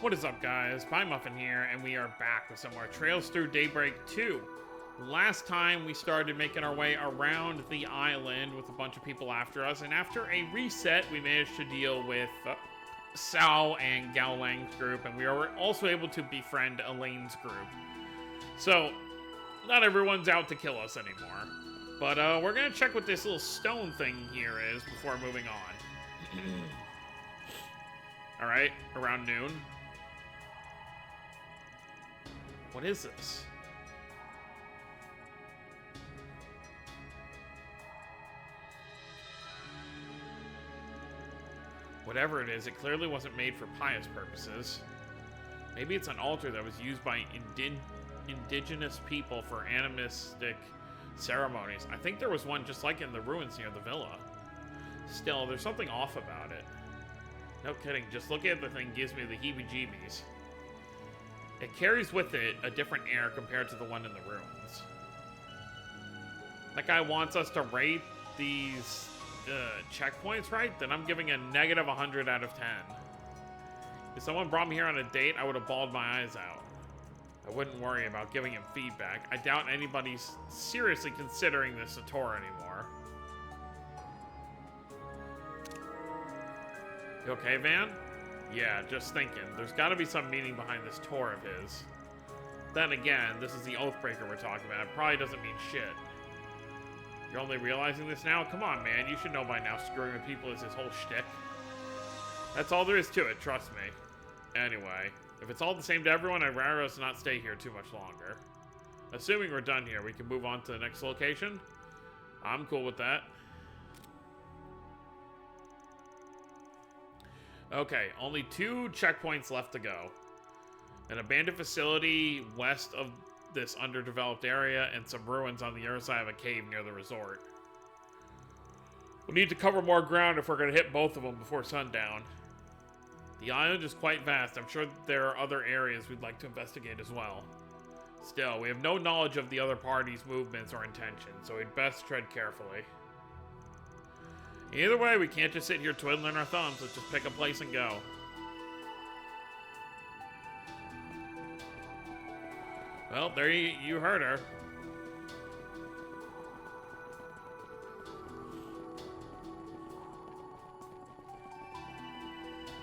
What is up, guys? Pie Muffin here, and we are back with some more Trails Through Daybreak 2. Last time, we started making our way around the island with a bunch of people after us, and after a reset, we managed to deal with Sao and Gao Lang's group, and we were also able to befriend Elaine's group. So, not everyone's out to kill us anymore. But we're going to check what this little stone thing here is before moving on. Alright, around noon. What is this? Whatever it is, it clearly wasn't made for pious purposes. Maybe it's an altar that was used by indigenous people for animistic ceremonies. I think there was one just like in the ruins near the villa. Still, there's something off about it. No kidding, just looking at the thing gives me the heebie-jeebies. It carries with it a different air compared to the one in the ruins. That guy wants us to rate these checkpoints, right? Then I'm giving a negative 100 out of 10. If someone brought me here on a date, I would have bawled my eyes out. I wouldn't worry about giving him feedback. I doubt anybody's seriously considering this a tour anymore. You okay, Van? Yeah, just thinking. There's got to be some meaning behind this tour of his. Then again, this is the Oathbreaker we're talking about. It probably doesn't mean shit. You're only realizing this now? Come on, man. You should know by now screwing with people is his whole shtick. That's all there is to it, trust me. Anyway, if it's all the same to everyone, I'd rather us not stay here too much longer. Assuming we're done here, we can move on to the next location? I'm cool with that. Okay, only 2 checkpoints left to go. An abandoned facility west of this underdeveloped area and some ruins on the other side of a cave near the resort. We'll need to cover more ground if we're going to hit both of them before sundown. The island is quite vast. I'm sure there are other areas we'd like to investigate as well. Still, we have no knowledge of the other party's movements or intentions, so we'd best tread carefully. Either way, we can't just sit here twiddling our thumbs. Let's just pick a place and go. Well, there you heard her.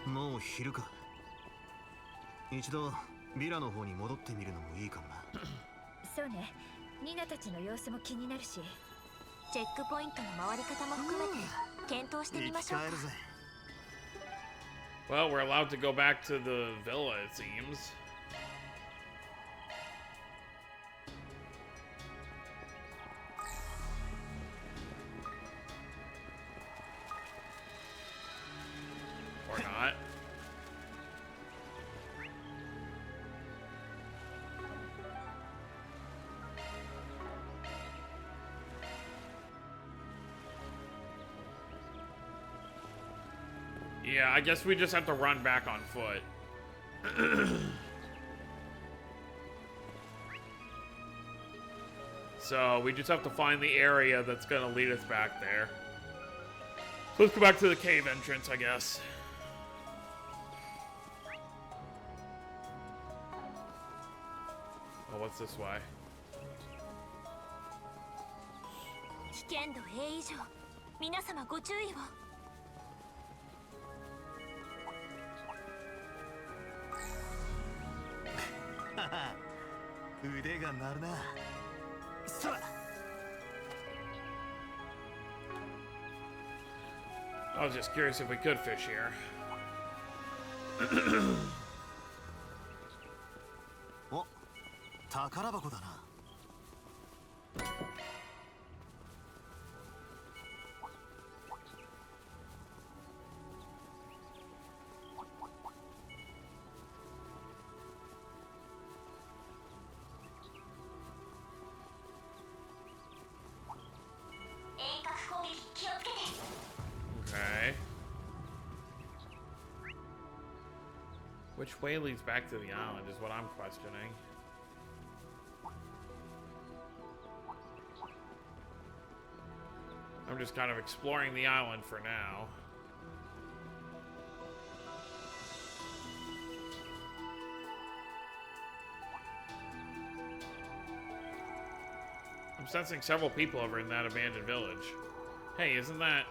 Now it's 昼か。一度ビラの方に戻ってみるのもいいかもな。そうね。ニナたちの様子も気になるし、チェックポイントの回り方も含めて検討してみましょうか。Well, we're allowed to go back to the villa, it seems. Or not. Yeah, I guess we just have to run back on foot. So, we just have to find the area that's gonna lead us back there. So let's go back to the cave entrance, I guess. Oh, what's this way? 危険度 A 以上。皆様ご注意を。腕が鳴るな。そら。I was just curious if we could fish here. お、宝箱だな。Okay. Which way leads back to the island is what I'm questioning. I'm just kind of exploring the island for now. I'm sensing several people over in that abandoned village. Hey, isn't that...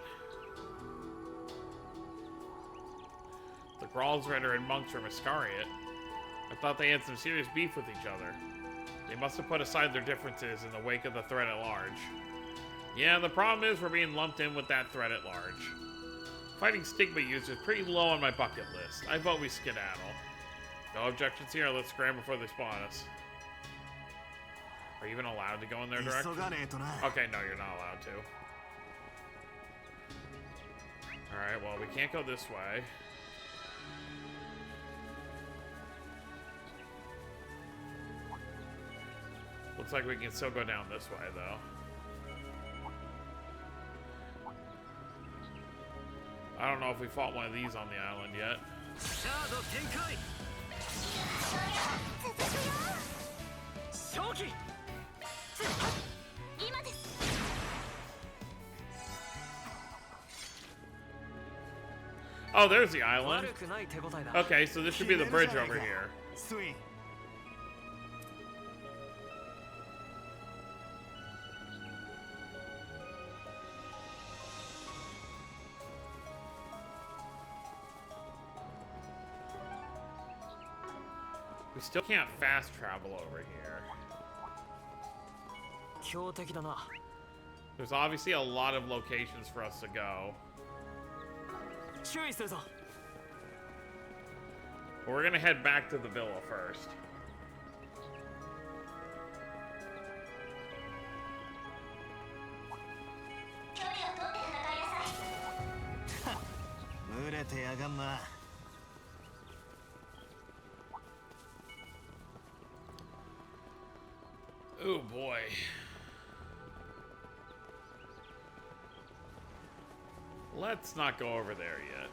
the Gralsritter and monks from Iscariot? I thought they had some serious beef with each other. They must have put aside their differences in the wake of the threat at large. Yeah, the problem is we're being lumped in with that threat at large. Fighting stigma use is pretty low on my bucket list. I vote we skedaddle. No objections here, let's scram before they spawn us. Are you even allowed to go in their direction? Okay, no, you're not allowed to. Alright, well, we can't go this way. Looks like we can still go down this way, though. I don't know if we fought one of these on the island yet. Oh, there's the island. Okay, so this should be the bridge over here. Sweet. We still can't fast travel over here. There's obviously a lot of locations for us to go. But we're gonna head back to the villa first. Oh boy. Let's not go over there yet.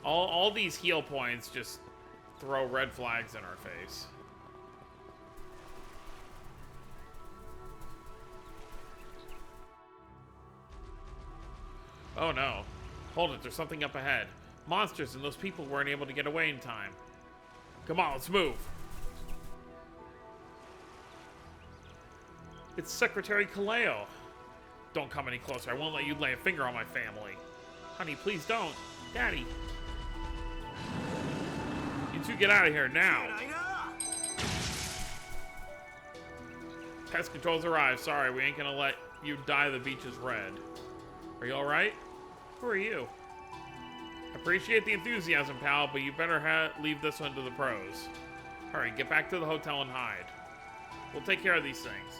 All these heal points just throw red flags in our face. Oh no. Hold it, there's something up ahead. Monsters and those people weren't able to get away in time. Come on, let's move. It's Secretary Kaleo. Don't come any closer. I won't let you lay a finger on my family. Honey, please don't. Daddy. You two get out of here now. Pest control's arrived. Sorry, we ain't gonna let you dye the beaches red. Are you alright? Who are you? Appreciate the enthusiasm, pal, but you better leave this one to the pros. Hurry, get back to the hotel and hide. We'll take care of these things.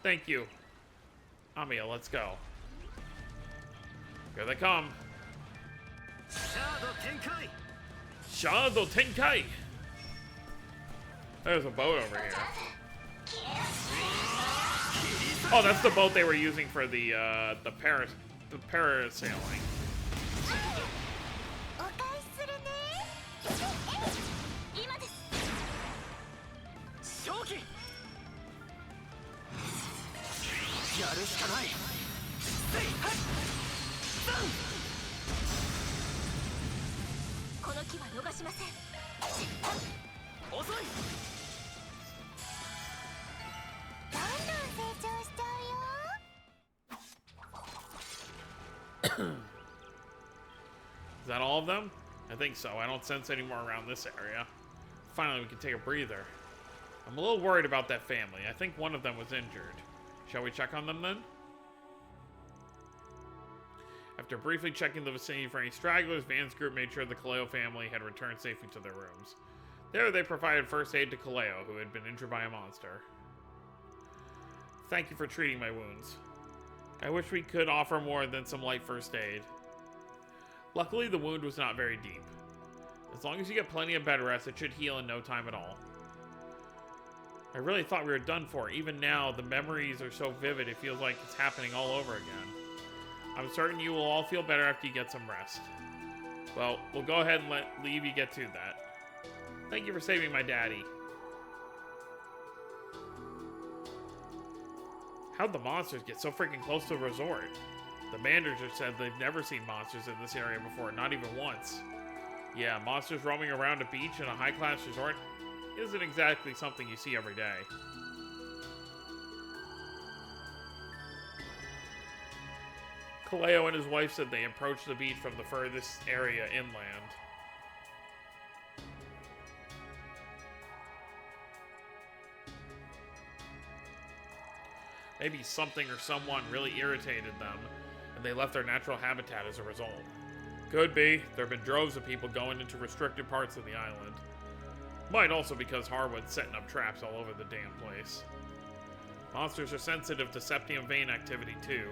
Thank you. Amiya, let's go. Here they come. Shadow Tenkai! There's a boat over here. Oh, that's the boat they were using for the parasailing. Is that all of them? I think so. I don't sense any more around this area. Finally, we can take a breather. I'm a little worried about that family. I think one of them was injured. Shall we check on them then? After briefly checking the vicinity for any stragglers, Van's group made sure the Kaleo family had returned safely to their rooms. There, they provided first aid to Kaleo, who had been injured by a monster. Thank you for treating my wounds. I wish we could offer more than some light first aid. Luckily, the wound was not very deep. As long as you get plenty of bed rest, it should heal in no time at all. I really thought we were done for. Even now, the memories are so vivid, it feels like it's happening all over again. I'm certain you will all feel better after you get some rest. Well, we'll go ahead and leave you get to that. Thank you for saving my daddy. How'd the monsters get so freaking close to the resort? The managers said they've never seen monsters in this area before, not even once. Yeah, monsters roaming around a beach in a high-class resort isn't exactly something you see every day. Kaleo and his wife said they approached the beach from the furthest area inland. Maybe something or someone really irritated them, and they left their natural habitat as a result. Could be. There have been droves of people going into restricted parts of the island. Might also because Harwood's setting up traps all over the damn place. Monsters are sensitive to septium vein activity too,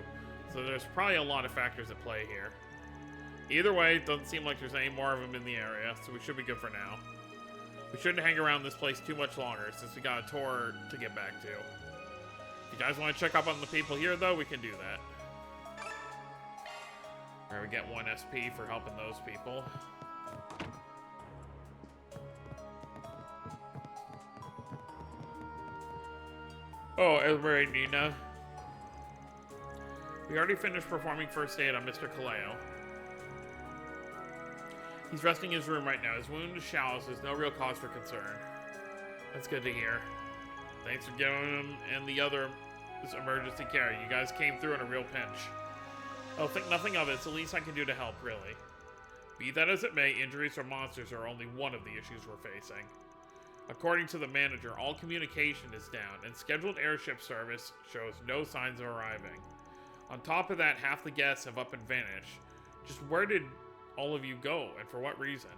so there's probably a lot of factors at play here. Either way, it doesn't seem like there's any more of them in the area, so we should be good for now. We shouldn't hang around this place too much longer, since we got a tour to get back to. If you guys want to check up on the people here, though, we can do that. Alright, we get 1 SP for helping those people. Oh, Elray Nina. We already finished performing first aid on Mr. Kaleo. He's resting in his room right now. His wound is shallow, so there's no real cause for concern. That's good to hear. Thanks for giving him and the other emergency care. You guys came through in a real pinch. I'll think nothing of it. It's the least I can do to help, really. Be that as it may, injuries from monsters are only one of the issues we're facing. According to the manager, all communication is down, and scheduled airship service shows no signs of arriving. On top of that, half the guests have up and vanished. Just where did all of you go, and for what reason?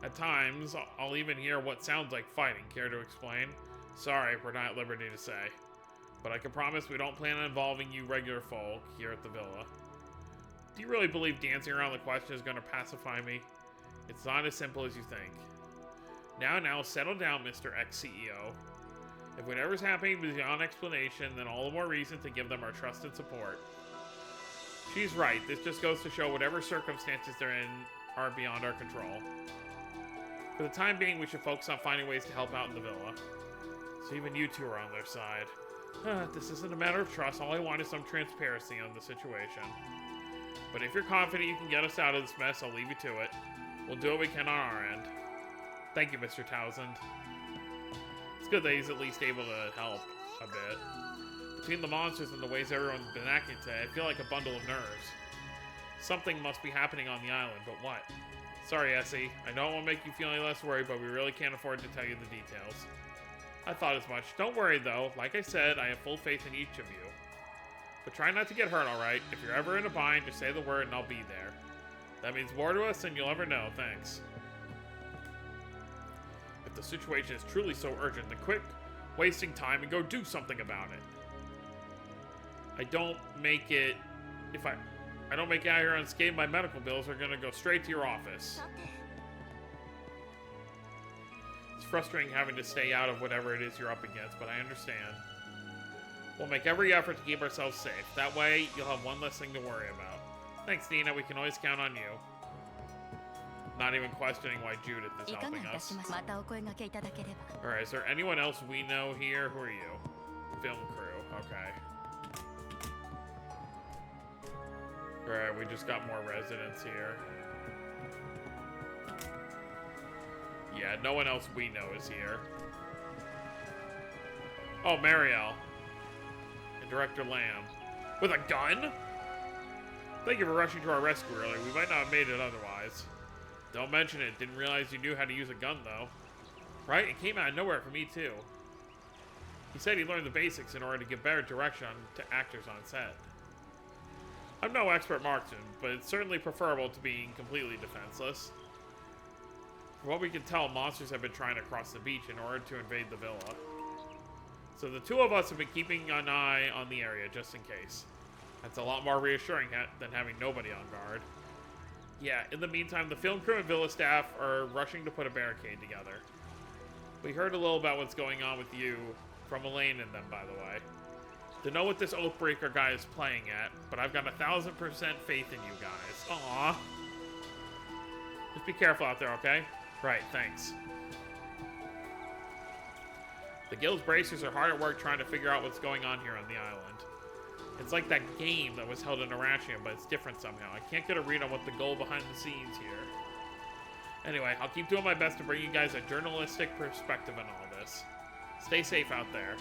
At times, I'll even hear what sounds like fighting. Care to explain? Sorry, we're not at liberty to say. But I can promise we don't plan on involving you regular folk here at the villa. Do you really believe dancing around the question is going to pacify me? It's not as simple as you think. Now, settle down, Mr. Ex-CEO. If whatever's happening is beyond explanation, then all the more reason to give them our trust and support. She's right. This just goes to show whatever circumstances they're in are beyond our control. For the time being, we should focus on finding ways to help out in the villa. So even you two are on their side. This isn't a matter of trust. All I want is some transparency on the situation. But if you're confident you can get us out of this mess, I'll leave you to it. We'll do what we can on our end. Thank you, Mr. Townsend. It's good that he's at least able to help a bit. Between the monsters and the ways everyone's been acting today, I feel like a bundle of nerves. Something must be happening on the island, but what? Sorry, Essie. I know it won't make you feel any less worried, but we really can't afford to tell you the details. I thought as much. Don't worry, though. Like I said, I have full faith in each of you. But try not to get hurt, alright? If you're ever in a bind, just say the word and I'll be there. That means more to us than you'll ever know. Thanks. If the situation is truly so urgent, then quit wasting time and go do something about it. I don't make it out here unscathed, my medical bills are gonna go straight to your office. It's frustrating having to stay out of whatever it is you're up against, but I understand. We'll make every effort to keep ourselves safe. That way, you'll have one less thing to worry about. Thanks, Nina. We can always count on you. Not even questioning why Judith is helping us. Alright, is there anyone else we know here? Who are you? Film crew. Okay. Alright, we just got more residents here. Yeah, no one else we know is here. Oh, Marielle. And Director Lamb. With a gun? Thank you for rushing to our rescue earlier. We might not have made it otherwise. Don't mention it. Didn't realize you knew how to use a gun, though. Right? It came out of nowhere for me, too. He said he learned the basics in order to give better direction to actors on set. I'm no expert marksman, but it's certainly preferable to being completely defenseless. From what we can tell, monsters have been trying to cross the beach in order to invade the villa. So the two of us have been keeping an eye on the area just in case. That's a lot more reassuring than having nobody on guard. Yeah, in the meantime, the film crew and villa staff are rushing to put a barricade together. We heard a little about what's going on with you from Elaine and them, by the way. To know what this Oathbreaker guy is playing at, but I've got 1000% faith in you guys. Aww. Just be careful out there, okay? Right, thanks. The guild's bracers are hard at work trying to figure out what's going on here on the island. It's like that game that was held in Arachnia, but it's different somehow. I can't get a read on what the goal behind the scenes here. Anyway, I'll keep doing my best to bring you guys a journalistic perspective on all this. Stay safe out there.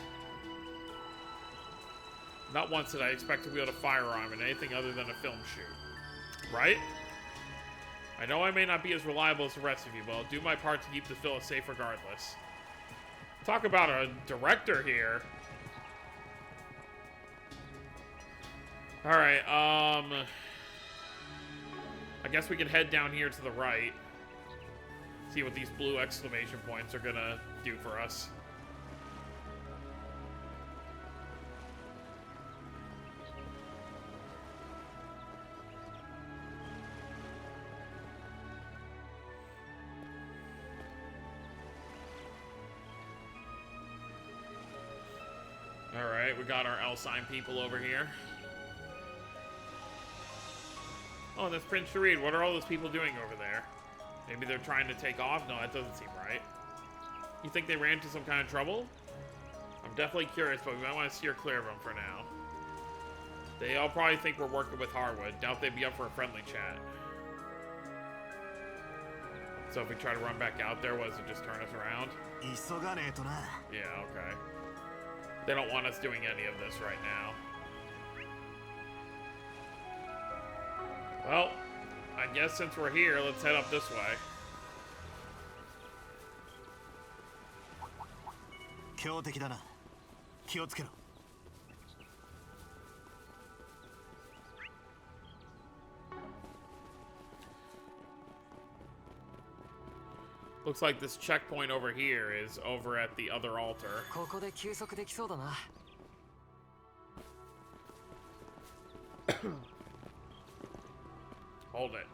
Not once did I expect to wield a firearm in anything other than a film shoot. Right? I know I may not be as reliable as the rest of you, but I'll do my part to keep the villa safe regardless. Talk about a director here. Alright, I guess we can head down here to the right. See what these blue exclamation points are gonna do for us. Alright, we got our L sign people over here. Oh, that's Prince Sharid. What are all those people doing over there? Maybe they're trying to take off? No, that doesn't seem right. You think they ran into some kind of trouble? I'm definitely curious, but we might want to steer clear of them for now. They all probably think we're working with Harwood. Doubt they'd be up for a friendly chat. So if we try to run back out there, what does it just turn us around? Yeah, okay. They don't want us doing any of this right now. Well, I guess since we're here, let's head up this way. Looks like this checkpoint over here is over at the other altar. Hold it.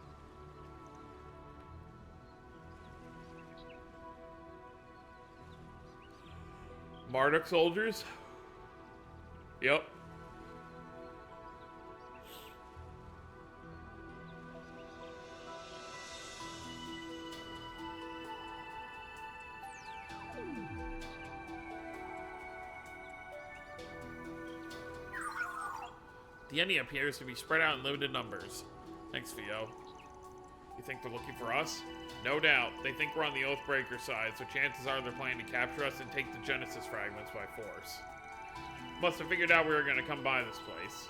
Marduk soldiers? Yep. The enemy appears to be spread out in limited numbers. Thanks, Theo. You think they're looking for us? No doubt. They think we're on the Oathbreaker side, so chances are they're planning to capture us and take the Genesis fragments by force. Must have figured out we were going to come by this place.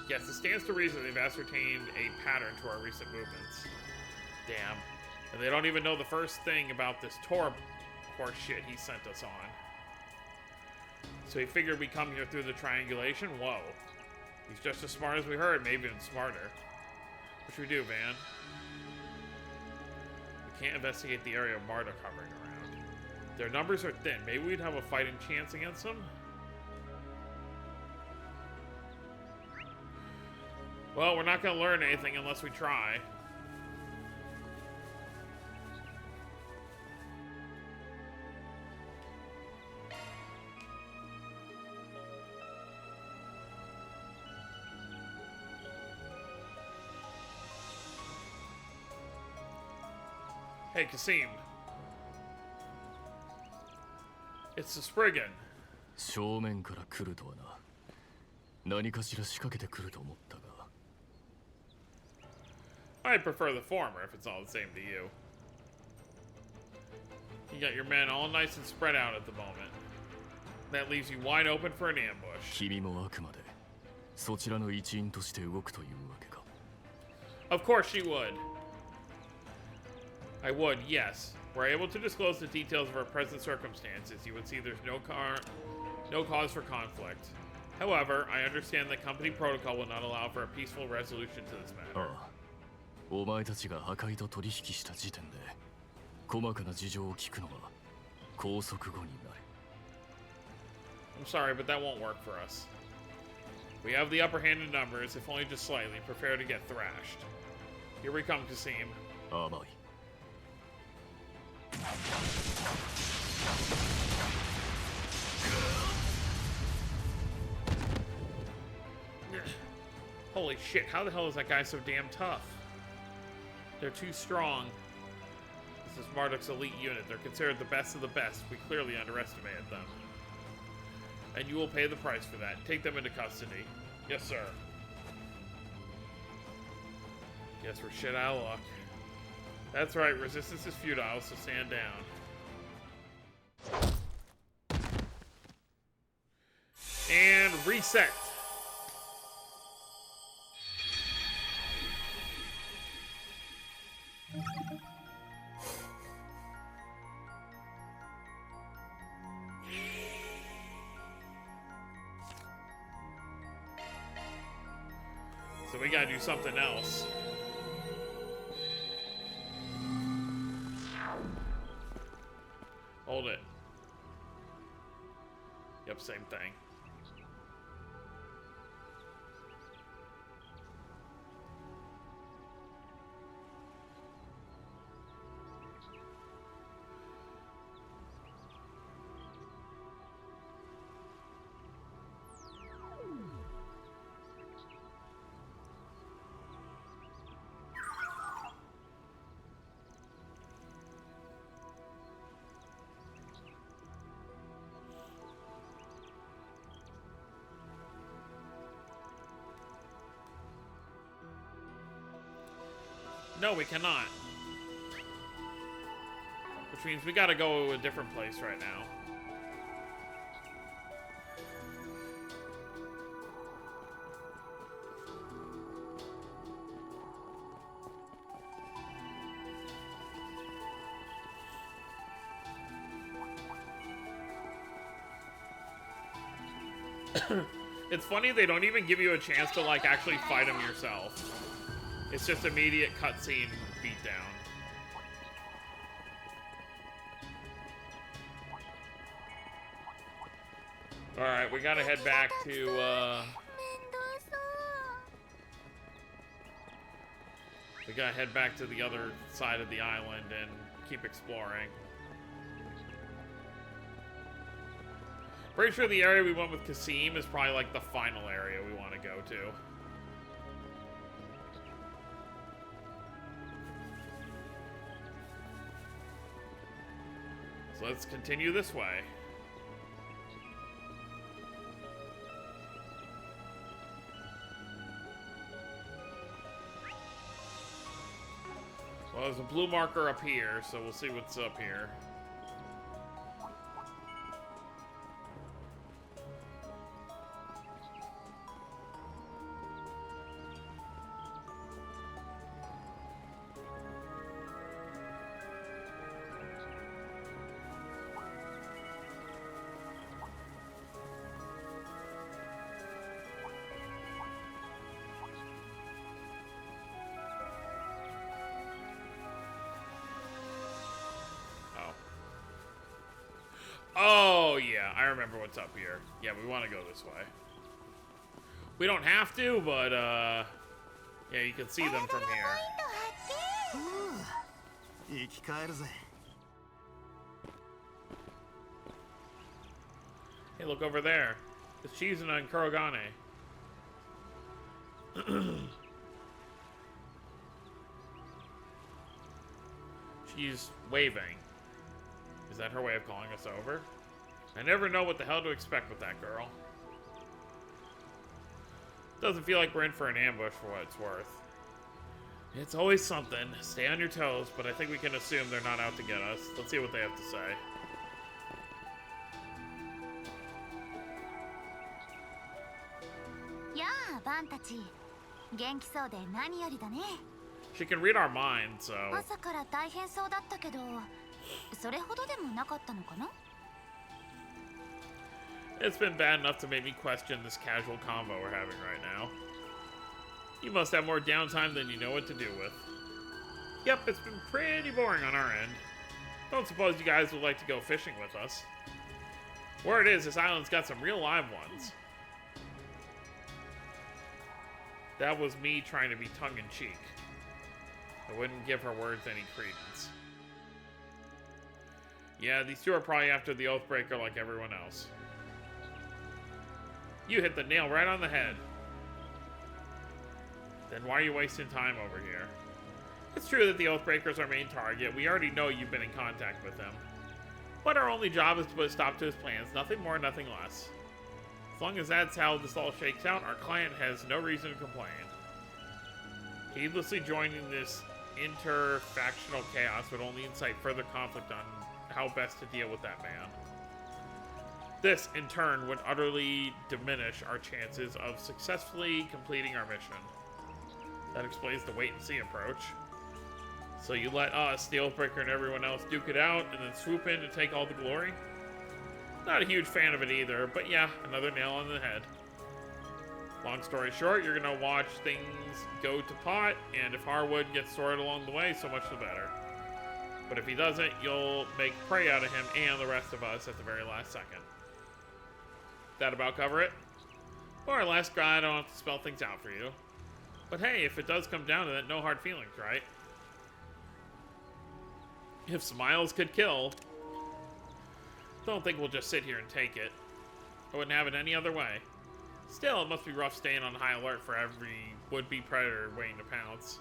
Yes, it stands to reason they've ascertained a pattern to our recent movements. Damn. And they don't even know the first thing about this Tor horse shit he sent us on. So he figured we'd come here through the triangulation? Whoa. He's just as smart as we heard, maybe even smarter. What should we do, Van? We can't investigate the area of Marduk hovering around. Their numbers are thin. Maybe we'd have a fighting chance against them? Well, we're not going to learn anything unless we try. Hey, Kasim. It's the Spriggan. 正面から来るとはな。何かしら仕掛けてくると思ったが。I prefer the former if it's all the same to you. You got your men all nice and spread out at the moment. That leaves you wide open for an ambush. 君もあくまでそちらの一員として動くというわけか。Of course she would. I would, yes. Were I able to disclose the details of our present circumstances, you would see there's no cause for conflict. However, I understand that company protocol will not allow for a peaceful resolution to this matter. ああ、お前たちが破壊と取引した時点で細かな事情を聞くのは拘束後になる。I'm sorry, but that won't work for us. We have the upper hand in numbers, if only just slightly. Prepare to get thrashed. Here we come, Kasim. 甘い。Holy shit, how the hell is that guy so damn tough? They're too strong. This is Marduk's elite unit. They're considered the best of the best. We clearly underestimated them. And you will pay the price for that. Take them into custody. Yes, sir. Guess we're shit out of luck. That's right, resistance is futile, so stand down. And reset. So we gotta do something else. Hold it. Yep, same thing. No, we cannot. Which means we gotta go to a different place right now. It's funny they don't even give you a chance to like actually fight him yourself. It's just immediate cutscene beatdown. Alright, we gotta head back to, we gotta head back to the other side of the island and keep exploring. Pretty sure the area we went with Kasim is probably like the final area we want to go to. So let's continue this way. Well, there's a blue marker up here, so we'll see what's up here. Oh, yeah, I remember what's up here. Yeah, we want to go this way. We don't have to, but, yeah, you can see them from here. 生き返るぜ。 Hey, look over there. It's Chizuna and Kurogane. She's waving. Is that her way of calling us over? I never know what the hell to expect with that girl. Doesn't feel like we're in for an ambush for what it's worth. It's always something. Stay on your toes, but I think we can assume they're not out to get us. Let's see what they have to say. Yeah, バンたち。元気そうで何よりだね。 She can read our minds, so... 朝から大変そうだったけど、それほどでもなかったのかな? It's been bad enough to make me question this casual convo we're having right now. You must have more downtime than you know what to do with. Yep, it's been pretty boring on our end. Don't suppose you guys would like to go fishing with us. Word is, this island's got some real live ones. That was me trying to be tongue-in-cheek. I wouldn't give her words any credence. Yeah, these two are probably after the Oathbreaker like everyone else. You hit the nail right on the head. Then why are you wasting time over here? It's true that the Oathbreaker's our main target. We already know you've been in contact with him. But our only job is to put a stop to his plans. Nothing more, nothing less. As long as that's how this all shakes out, our client has no reason to complain. Heedlessly joining this inter-factional chaos would only incite further conflict on how best to deal with that man. This, in turn, would utterly diminish our chances of successfully completing our mission. That explains the wait-and-see approach. So you let us, the Oathbreaker, and everyone else duke it out, and then swoop in to take all the glory? Not a huge fan of it either, but yeah, another nail on the head. Long story short, you're gonna watch things go to pot, and if Harwood gets sorted along the way, so much the better. But if he doesn't, you'll make prey out of him and the rest of us at the very last second. That about cover it? More or less, glad I don't have to spell things out for you. But hey, if it does come down to that, no hard feelings, right? If smiles could kill, don't think we'll just sit here and take it. I wouldn't have it any other way. Still, it must be rough staying on high alert for every would-be predator waiting to pounce.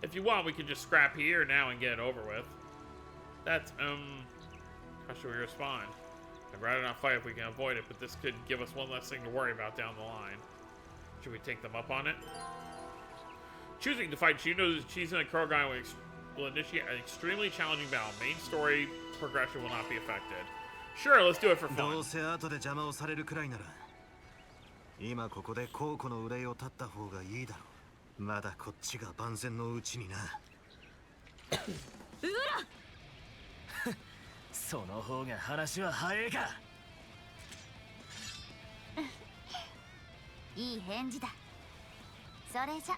If you want, we can just scrap here now and get it over with. That's, how should we respond? I'd rather not fight if we can avoid it, but this could give us one less thing to worry about down the line. Should we take them up on it? Choosing to fight Shino's Cheese and a Krogan will initiate an extremely challenging battle. Main story progression will not be affected. Sure, let's do it for fun. どうせ後で邪魔をされるくらいなら今ここで孝行の憂いを断った方がいいだろう。まだこっちが万全のうちにな。うらその方が話は早いか。いい返事だ。それじゃ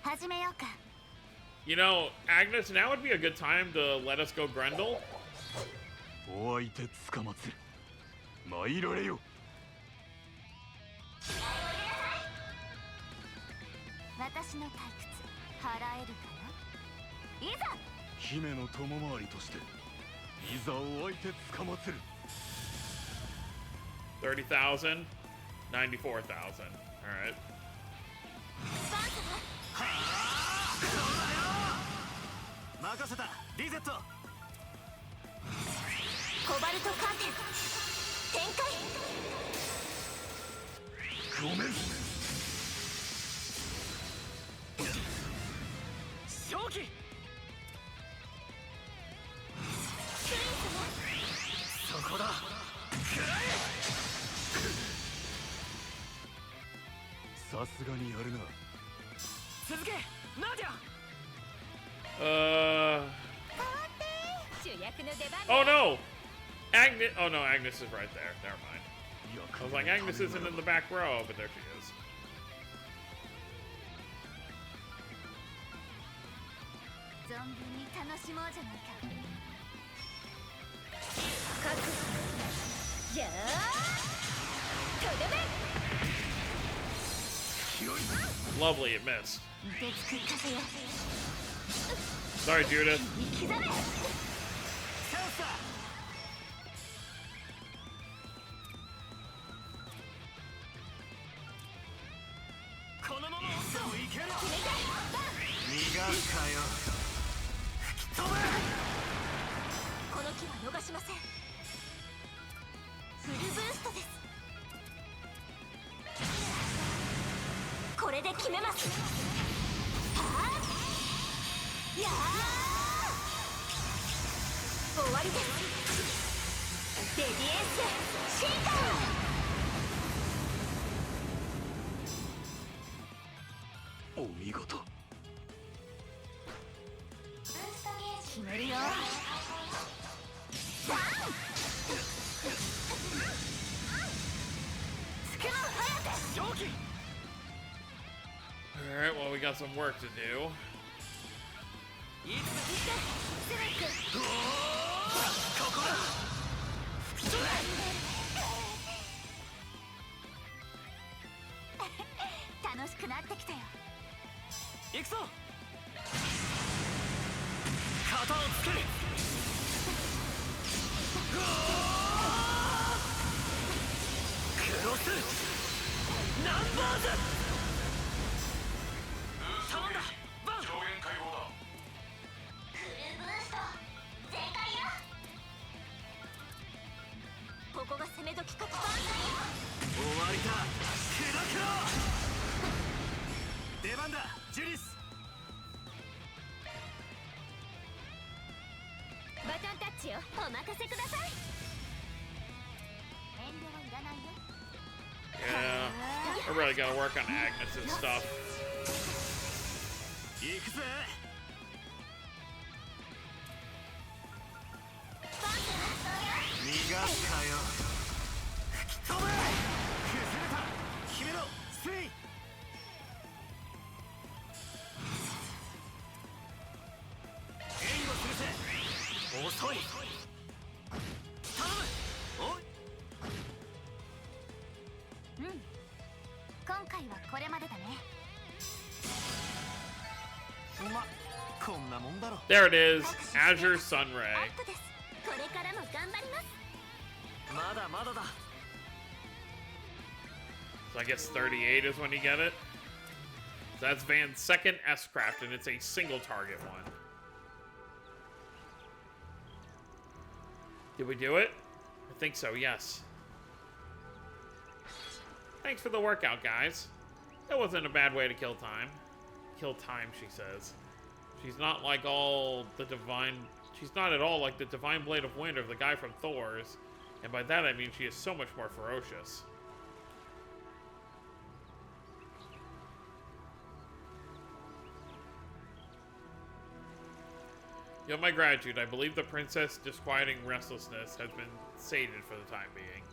始めようか。You know, Agnes, now would be a good time to let us go Grendel. お相手つかまつる。参られよ。私の退屈払えるかな。いざ。姫の友回りとしていざお相手つかまつる。30,000, 94,000. All right. 任せた。リゼット。コバルトカーテン展開。ごめん。正気。そこだ。食らえ。さすがにやるな。続け、ナディア。主役の出番。 Oh no! Agnes. Oh no, Agnes is right there. Never mind. I was like, Agnes isn't in the back row, but there she is. 存分に楽しもうじゃないか。じゃあとどめ。 Lovely, it missed. 手つく風よ。 Sorry, Judith. 刻め。このままそういける。逃がすかよ。吹き飛べ。この機は逃しません。フルブーストです。これで決めます。はあ、やあ、終わりです。レディエンス進化。お見事。決めるよ。Alright, well, we got some work to do. 楽しくなってきたよ。行くぞ。肩をつける。クロスナンバーズ。頼んだ。バン。上限解放だ。フルブースト全開よ。ここが攻め時か。終わりだ。砕くろ。出番だ、ジュリス。バトンタッチよ。お任せください。Yeah, I really gotta work on Agnes's stuff. 行くぜ。逃がすかよ。吹き飛べ。崩れた。決めろ。せい。援護するぜ。遅い。頼む。おい。今回はこれまでだね。ま、こんなもんだろ。 There it is, Azure Sunray. アップです。これからも頑張ります。まだまだだ。 So I guess 38 is when you get it. So that's Van's second S-Craft, and it's a single target one. Did we do it? I think so, yes. Thanks for the workout, guys. That wasn't a bad way to kill time. Kill time, she says. She's not like all the divine... She's not at all like the Divine Blade of Wind or the guy from Thor's. And by that I mean she is so much more ferocious. You have my gratitude. I believe the princess' disquieting restlessness has been sated for the time being.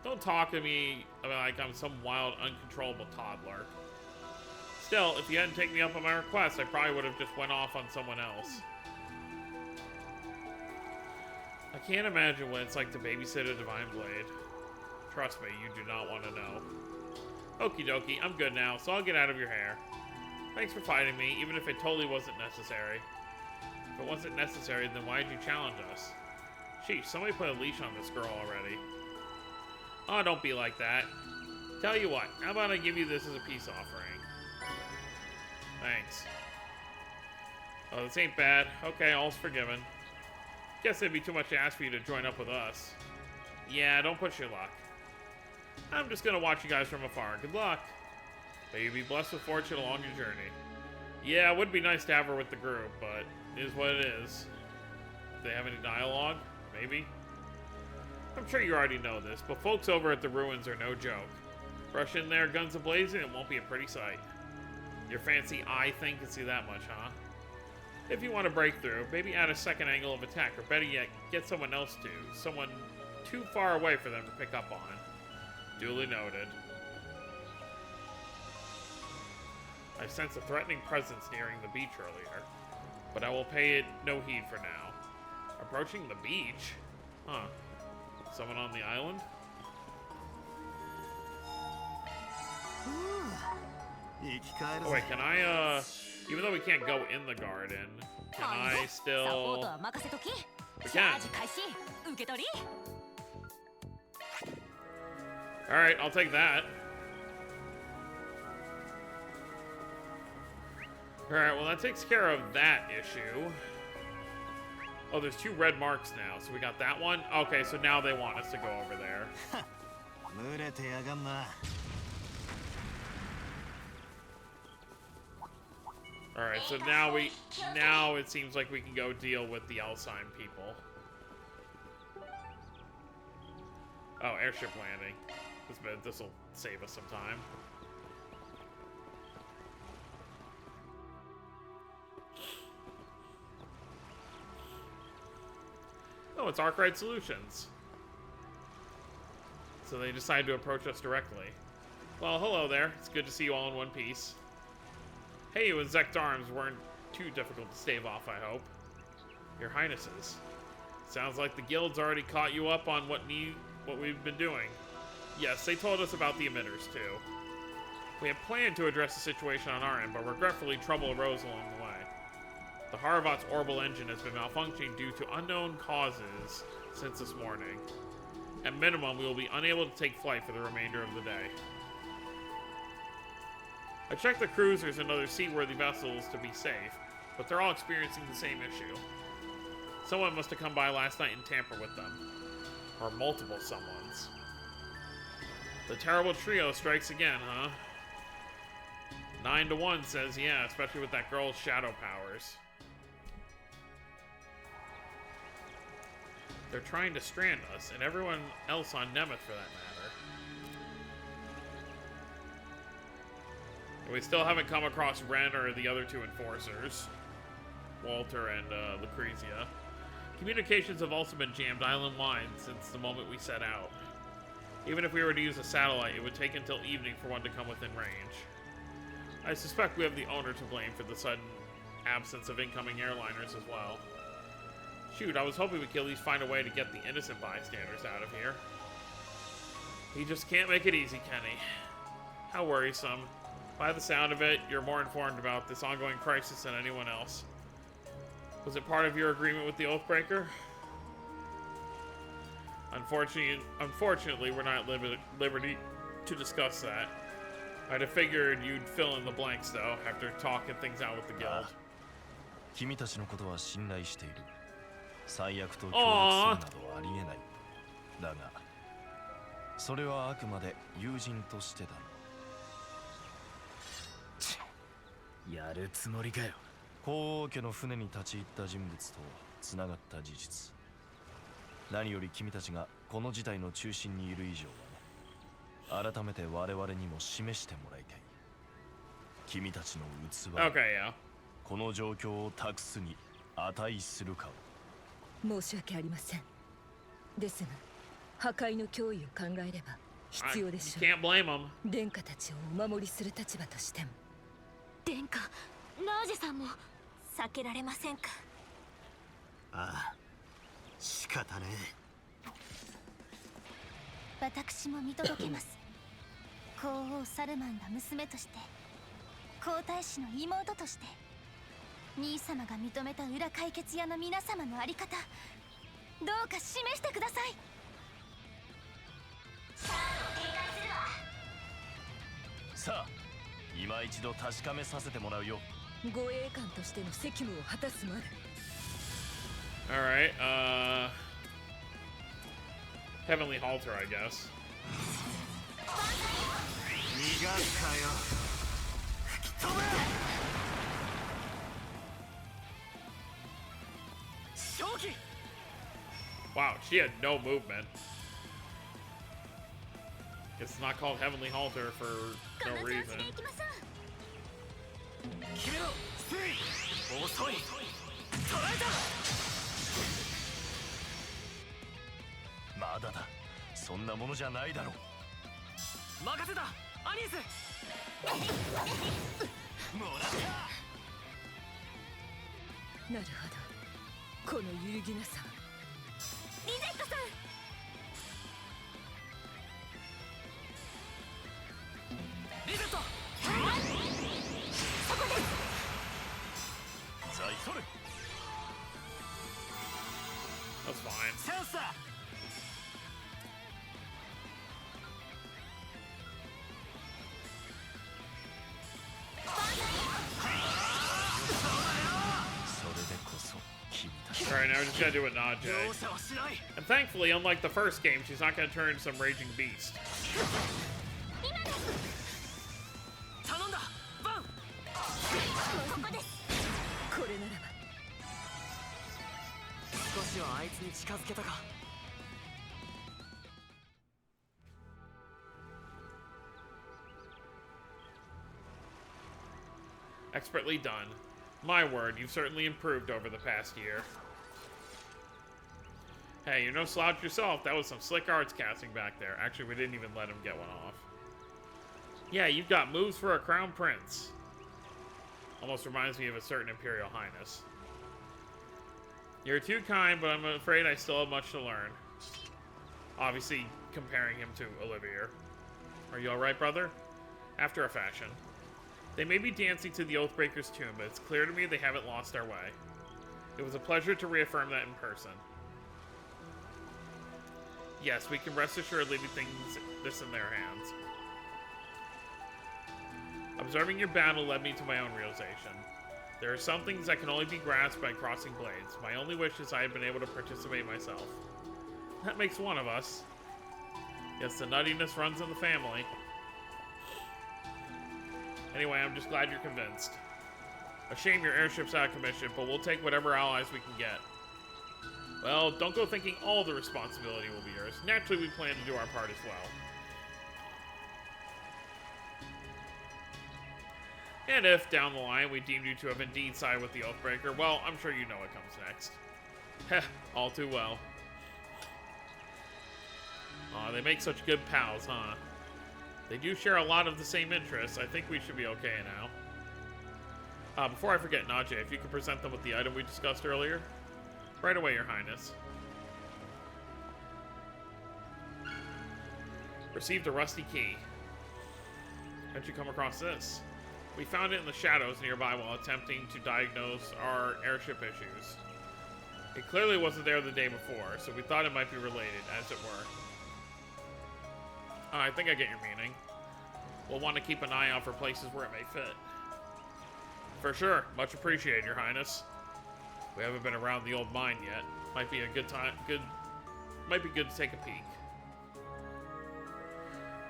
Don't talk to me like I'm some wild, uncontrollable toddler. Still, if you hadn't taken me up on my request, I probably would have just went off on someone else. I can't imagine what it's like to babysit a Divine Blade. Trust me, you do not want to know. Okie dokie, I'm good now, so I'll get out of your hair. Thanks for fighting me, even if it totally wasn't necessary. If it wasn't necessary, then why did you challenge us? Sheesh, somebody put a leash on this girl already. Oh, don't be like that. Tell you what, how about I give you this as a peace offering? Thanks. Oh, this ain't bad. Okay, all's forgiven. Guess it'd be too much to ask for you to join up with us. Yeah, don't push your luck. I'm just gonna watch you guys from afar. Good luck. May you be blessed with fortune along your journey. Yeah, it would be nice to have her with the group, but it is what it is. Do they have any dialogue? Maybe? I'm sure you already know this, but folks over at the ruins are no joke. Rush in there, guns a-blazing, it won't be a pretty sight. Your fancy eye thing can see that much, huh? If you want to break through, maybe add a second angle of attack, or better yet, get someone else to. Someone too far away for them to pick up on. Duly noted. I sensed a threatening presence nearing the beach earlier, but I will pay it no heed for now. Approaching the beach? Huh. Someone on the island? Oh wait, can I, even though we can't go in the garden, can I still... We can. Alright, I'll take that. Alright, well that takes care of that issue. Oh, there's 2 red marks now, so we got that one. Okay, so now they want us to go over there. Alright, so now it seems like we can go deal with the Alsign people. Oh, airship landing. This'll save us some time. Oh, it's Arkwright Solutions. So they decide to approach us directly. Well, hello there. It's good to see you all in one piece. Hey, you and Zect Arms weren't too difficult to stave off, I hope. Your Highnesses. Sounds like the guild's already caught you up on what we've been doing. Yes, they told us about the emitters, too. We had planned to address the situation on our end, but regretfully trouble arose along the way. The Haravat's orbital engine has been malfunctioning due to unknown causes since this morning. At minimum, we will be unable to take flight for the remainder of the day. I checked the cruisers and other seaworthy vessels to be safe, but they're all experiencing the same issue. Someone must have come by last night and tampered with them. Or multiple someones. The terrible trio strikes again, huh? 9-1 says yeah, especially with that girl's shadow powers. They're trying to strand us, and everyone else on Nemeth for that matter. And we still haven't come across Ren or the other two enforcers, Walter and Lucrezia. Communications have also been jammed island-wide since the moment we set out. Even if we were to use a satellite, it would take until evening for one to come within range. I suspect we have the owner to blame for the sudden absence of incoming airliners as well. Shoot, I was hoping we could at least find a way to get the innocent bystanders out of here. He just can't make it easy, Kenny. How worrisome. By the sound of it, you're more informed about this ongoing crisis than anyone else. Was it part of your agreement with the Oathbreaker? Unfortunately, we're not at liberty to discuss that. I'd have figured you'd fill in the blanks, though, after talking things out with the guild. 君たちのことは信頼している。最悪と協力するなどありえない。だが、それはあくまで友人としてだろ。やるつもりかよ。皇王家の船に立ち入った人物とつながった事実。何より君たちがこの事態の中心にいる以上はね、改めて我々にも示してもらいたい。君たちの器は、この状況を託すに値するかを。申し訳ありません。ですが、破壊の脅威を考えれば必要でしょう。殿下たちをお守りする立場としても。殿下、ナージェさんも避けられませんか。ああ、仕方ねえ。私も見届けます。皇后サルマンが娘として、皇太子の妹として、兄様が認めた裏解決屋の皆様のあり方、どうか示してください。さあ、今一度確かめさせてもらうよ。護衛官としての責務を果たすまで。Alright, Heavenly Halter, I guess. 逃がすかよ。吹き飛べ。正気。Wow, she had no movement. It's not called Heavenly Halter for no reason. 決めろ。遅い。捉えた。まだだ。そんなものじゃないだろう。任せた、アニース。もらった。なるほど。この揺るぎなさは。リゼットさん。リゼット。そこです。さあ急れ。That's fine. センサー。Alright, now we just gotta do what Najee. And thankfully, unlike the first game, she's not gonna turn into some raging beast. これならば。少しはあいつに近づけたか。Expertly done. My word, you've certainly improved over the past year. Hey, you're no slouch yourself. That was some slick arts casting back there. Actually, we didn't even let him get one off. Yeah, you've got moves for a crown prince. Almost reminds me of a certain Imperial Highness. You're too kind, but I'm afraid I still have much to learn. Obviously, comparing him to Olivier. Are you alright, brother? After a fashion. They may be dancing to the Oathbreaker's tune, but it's clear to me they haven't lost their way. It was a pleasure to reaffirm that in person. Yes, we can rest assured leaving this in their hands. Observing your battle led me to my own realization. There are some things that can only be grasped by crossing blades. My only wish is I had been able to participate myself. That makes one of us. Yes, the nuttiness runs in the family. Anyway, I'm just glad you're convinced. A shame your airship's out of commission, but we'll take whatever allies we can get. Well, don't go thinking all the responsibility will be yours. Naturally, we plan to do our part as well. And if, down the line, we deemed you to have indeed sided with the Oathbreaker, well, I'm sure you know what comes next. Heh, all too well. Aw, they make such good pals, huh? They do share a lot of the same interests. I think we should be okay now. Before I forget, Najee, if you could present them with the item we discussed earlier. Right away, Your Highness. Received a rusty key. How'd you come across this? We found it in the shadows nearby while attempting to diagnose our airship issues. It clearly wasn't there the day before, so we thought it might be related, as it were. I think I get your meaning. We'll want to keep an eye out for places where it may fit. For sure. Much appreciated, Your Highness. We haven't been around the old mine yet. Might be a good time. Might be good to take a peek.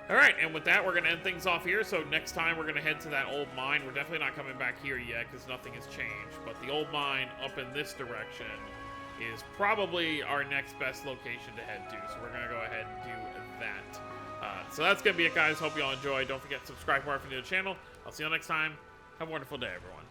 Alright, and with that, we're going to end things off here. So next time, we're going to head to that old mine. We're definitely not coming back here yet, because nothing has changed. But the old mine up in this direction is probably our next best location to head to. So we're going to go ahead and do that. So that's going to be it, guys. Hope you all enjoyed. Don't forget to subscribe more if you're new to the channel. I'll see you all next time. Have a wonderful day, everyone.